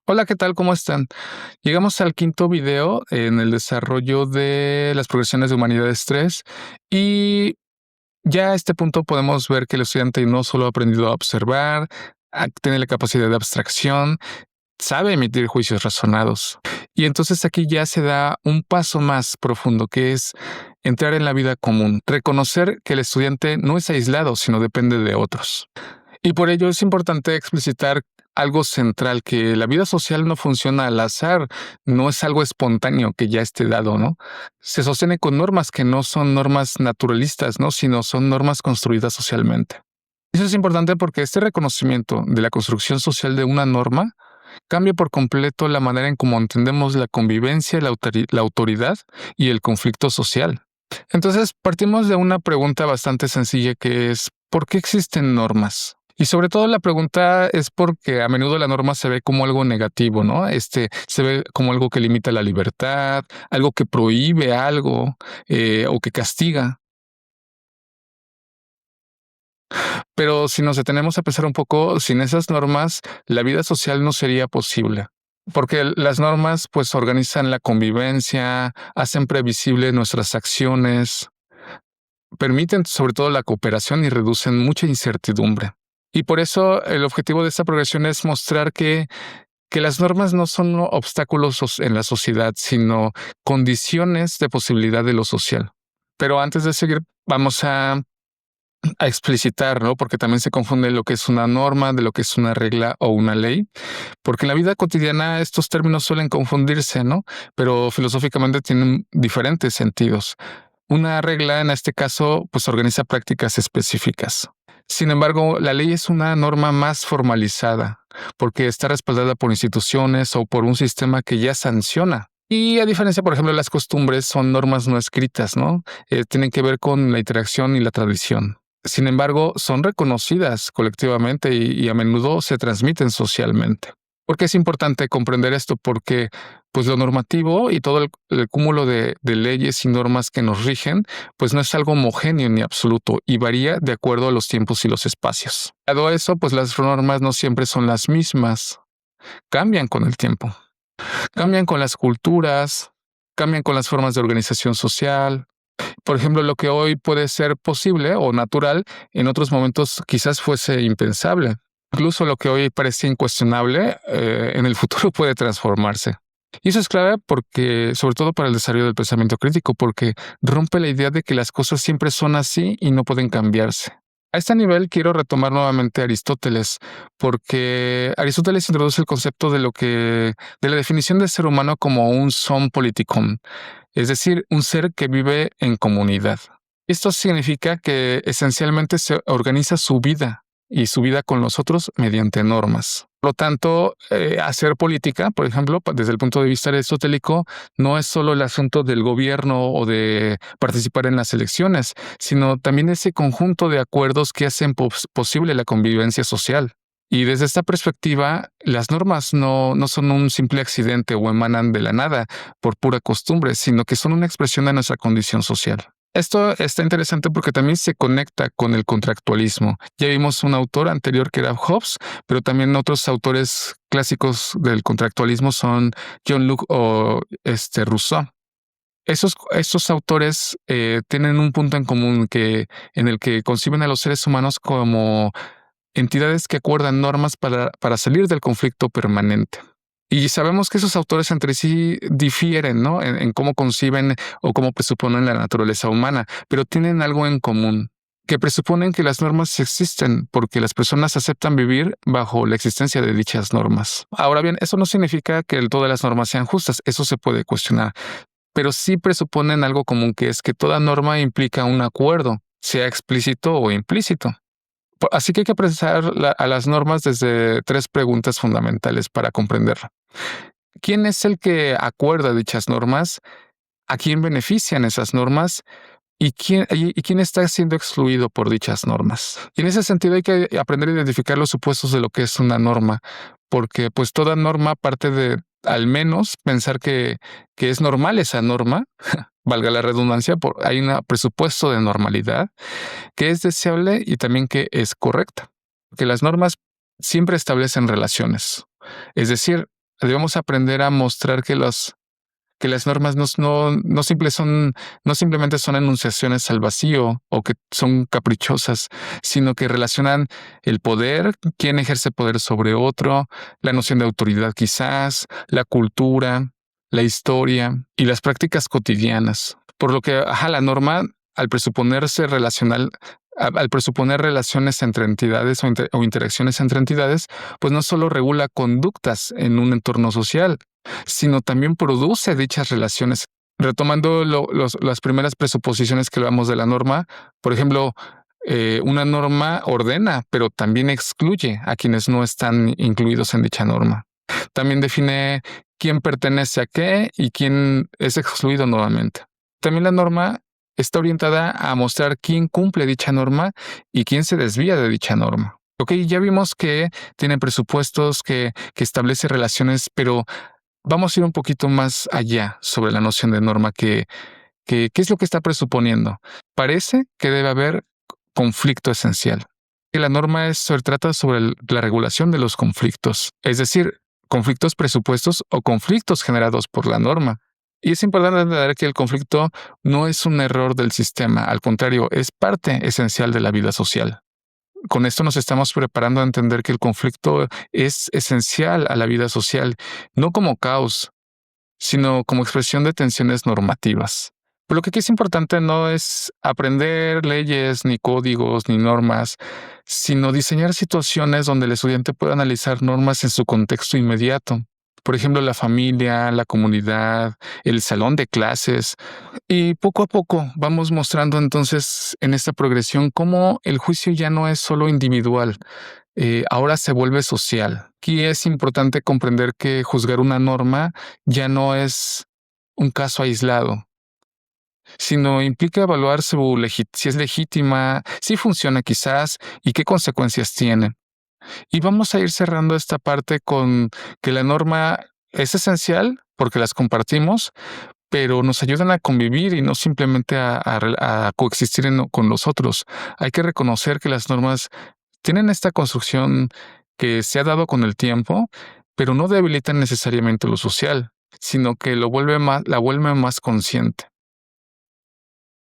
Hola, ¿qué tal? ¿Cómo están? Llegamos al quinto video en el desarrollo de las progresiones de humanidades 3 y ya a este punto podemos ver que el estudiante no solo ha aprendido a observar, tiene la capacidad de abstracción, sabe emitir juicios razonados. Y entonces aquí ya se da un paso más profundo, que es entrar en la vida común, reconocer que el estudiante no es aislado, sino depende de otros. Y por ello es importante explicitar algo central, que la vida social no funciona al azar, no es algo espontáneo que ya esté dado, ¿no? Se sostiene con normas que no son normas naturalistas, ¿no? Sino son normas construidas socialmente. Eso es importante porque este reconocimiento de la construcción social de una norma cambia por completo la manera en cómo entendemos la convivencia, la autoridad y el conflicto social. Entonces, partimos de una pregunta bastante sencilla que es, ¿por qué existen normas? Y sobre todo la pregunta es porque a menudo la norma se ve como algo negativo, ¿no? Se ve como algo que limita la libertad, algo que prohíbe algo o que castiga. Pero si nos detenemos a pensar un poco, sin esas normas, la vida social no sería posible. Porque las normas pues organizan la convivencia, hacen previsible nuestras acciones, permiten sobre todo la cooperación y reducen mucha incertidumbre. Y por eso el objetivo de esta progresión es mostrar que las normas no son obstáculos en la sociedad, sino condiciones de posibilidad de lo social. Pero antes de seguir, vamos a explicitar, ¿no? Porque también se confunde lo que es una norma de lo que es una regla o una ley, porque en la vida cotidiana estos términos suelen confundirse, ¿no? Pero filosóficamente tienen diferentes sentidos. Una regla, en este caso, pues organiza prácticas específicas. Sin embargo, la ley es una norma más formalizada, porque está respaldada por instituciones o por un sistema que ya sanciona. Y a diferencia, por ejemplo, de las costumbres, son normas no escritas, ¿no? Tienen que ver con la interacción y la tradición. Sin embargo, son reconocidas colectivamente y a menudo se transmiten socialmente. ¿Por qué es importante comprender esto? Porque pues lo normativo y todo el cúmulo de leyes y normas que nos rigen, pues no es algo homogéneo ni absoluto y varía de acuerdo a los tiempos y los espacios. Dado eso, pues las normas no siempre son las mismas, cambian con el tiempo, cambian con las culturas, cambian con las formas de organización social. Por ejemplo, lo que hoy puede ser posible o natural, en otros momentos quizás fuese impensable. Incluso lo que hoy parece incuestionable, en el futuro puede transformarse. Y eso es clave porque, sobre todo para el desarrollo del pensamiento crítico, porque rompe la idea de que las cosas siempre son así y no pueden cambiarse. A este nivel quiero retomar nuevamente a Aristóteles, porque Aristóteles introduce el concepto de la definición del ser humano como un son politikon, es decir, un ser que vive en comunidad. Esto significa que esencialmente se organiza su vida y su vida con los otros mediante normas. Por lo tanto, hacer política, por ejemplo, desde el punto de vista aristotélico, no es solo el asunto del gobierno o de participar en las elecciones, sino también ese conjunto de acuerdos que hacen posible la convivencia social. Y desde esta perspectiva, las normas no son un simple accidente o emanan de la nada por pura costumbre, sino que son una expresión de nuestra condición social. Esto está interesante porque también se conecta con el contractualismo. Ya vimos un autor anterior que era Hobbes, pero también otros autores clásicos del contractualismo son John Locke o Rousseau. Esos autores tienen un punto en común en el que conciben a los seres humanos como entidades que acuerdan normas para salir del conflicto permanente. Y sabemos que esos autores entre sí difieren, ¿no? En cómo conciben o cómo presuponen la naturaleza humana, pero tienen algo en común, que presuponen que las normas existen porque las personas aceptan vivir bajo la existencia de dichas normas. Ahora bien, eso no significa que todas las normas sean justas, eso se puede cuestionar, pero sí presuponen algo común, que es que toda norma implica un acuerdo, sea explícito o implícito. Así que hay que apreciar a las normas desde tres preguntas fundamentales para comprenderla. ¿Quién es el que acuerda dichas normas? ¿A quién benefician esas normas? ¿Y quién está siendo excluido por dichas normas? Y en ese sentido hay que aprender a identificar los supuestos de lo que es una norma, porque pues toda norma parte de al menos pensar que es normal esa norma, valga la redundancia, hay un presupuesto de normalidad que es deseable y también que es correcta. Porque las normas siempre establecen relaciones. Es decir, Debemos aprender a mostrar que las normas no simplemente son enunciaciones al vacío o que son caprichosas, sino que relacionan el poder, quién ejerce poder sobre otro, la noción de autoridad quizás, la cultura, la historia y las prácticas cotidianas. Por lo que, la norma, al presuponerse relacional, al presuponer relaciones entre entidades o interacciones entre entidades, pues no solo regula conductas en un entorno social, sino también produce dichas relaciones. Retomando las primeras presuposiciones que hablamos de la norma, por ejemplo, una norma ordena, pero también excluye a quienes no están incluidos en dicha norma. También define quién pertenece a qué y quién es excluido nuevamente. También la norma está orientada a mostrar quién cumple dicha norma y quién se desvía de dicha norma. Ok, ya vimos que tiene presupuestos, que establece relaciones, pero vamos a ir un poquito más allá sobre la noción de norma, ¿qué es lo que está presuponiendo? Parece que debe haber conflicto esencial. Que la norma se trata sobre la regulación de los conflictos, es decir, conflictos presupuestos o conflictos generados por la norma. Y es importante entender que el conflicto no es un error del sistema, al contrario, es parte esencial de la vida social. Con esto nos estamos preparando a entender que el conflicto es esencial a la vida social, no como caos, sino como expresión de tensiones normativas. Pero lo que aquí es importante no es aprender leyes, ni códigos, ni normas, sino diseñar situaciones donde el estudiante pueda analizar normas en su contexto inmediato. Por ejemplo, la familia, la comunidad, el salón de clases. Y poco a poco vamos mostrando entonces en esta progresión cómo el juicio ya no es solo individual, ahora se vuelve social. Aquí es importante comprender que juzgar una norma ya no es un caso aislado, sino implica evaluar si es legítima, si funciona quizás y qué consecuencias tiene. Y vamos a ir cerrando esta parte con que la norma es esencial porque las compartimos, pero nos ayudan a convivir y no simplemente a coexistir con los otros. Hay que reconocer que las normas tienen esta construcción que se ha dado con el tiempo, pero no debilitan necesariamente lo social, sino que la vuelve más consciente.